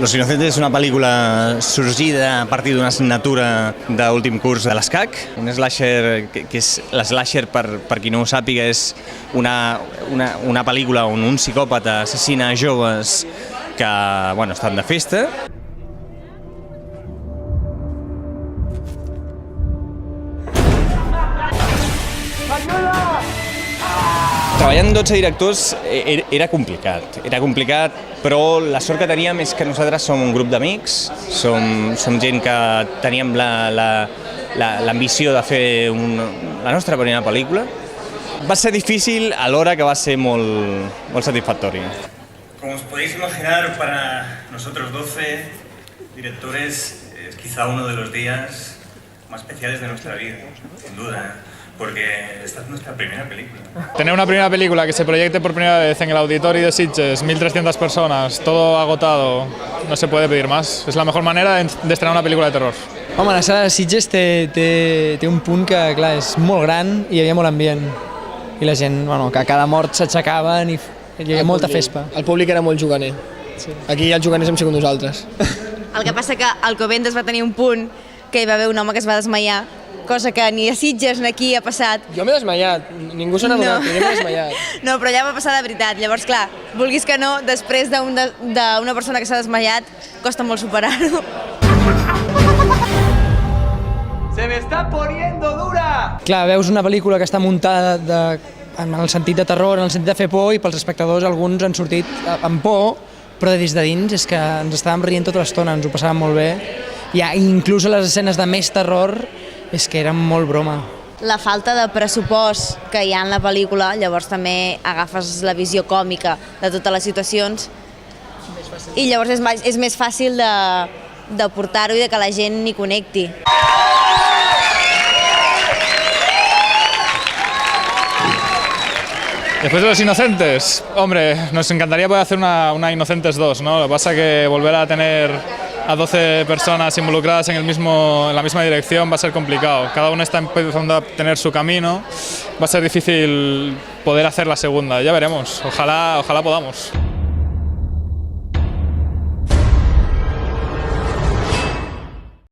Los Inocentes és una pel·lícula sorgida a partir d'una assignatura d'últim curs de l'ESCAC. Un slasher, que és l'slasher, per qui no ho sàpiga, és una pel·lícula on un psicòpata assassina joves que estan de festa. Treballant amb 12 directors era complicat, però la sort que teníem és que nosaltres som un grup d'amics, som gent que teníem l'ambició de fer la nostra primera pel·lícula. Va ser difícil alhora que va ser molt satisfactori. Como os podéis imaginar, para nosotros 12 directores es quizá uno de los días más especiales de nuestra vida, sin duda, porque esta es nuestra primera película. Tener una primera película que se proyecte por primera vez en el Auditorio de Sitges, 1.300 personas, todo agotado, no se puede pedir más. Es la mejor manera de estrenar una pel·lícula de terror. Home, la sala de Sitges té un punt que, clar, és molt gran i hi havia molt ambient. I la gent, que a cada mort s'aixecaven i hi havia molta fespa. El públic era molt juganer. Sí. Aquí els juganers hem sigut nosaltres. El que passa que al Alcobendas va tenir un punt que hi va haver un home que es va desmaiar, cosa que ni a Sitges ni aquí ha passat. Jo m'he desmaiat, ningú se n'ha adonat, jo m'he desmaiat. No, però allà va passar de veritat. Llavors, clar, vulguis que no, després d'una persona que s'ha desmaiat, costa molt superar-ho. ¡Se me está poniendo dura! Clar, veus una pel·lícula que està muntada en el sentit de terror, en el sentit de fer por, i pels espectadors alguns han sortit amb por, però des de dins és que ens estàvem rient tota l'estona, ens ho passàvem molt bé. I inclús a les escenes de més terror és que eren molt broma. La falta de pressupost que hi ha en la pel·lícula, llavors també agafes la visió còmica de totes les situacions i llavors és més fàcil de portar-ho i de que la gent n'hi connecti. Después de Los Inocentes, hombre, nos encantaría poder hacer una Inocentes 2, ¿no? Lo que pasa es que volver a tener a 12 personas involucradas en la misma dirección va a ser complicado. Cada uno está empezando a tener su camino, va a ser difícil poder hacer la segunda, ya veremos, ojalá podamos.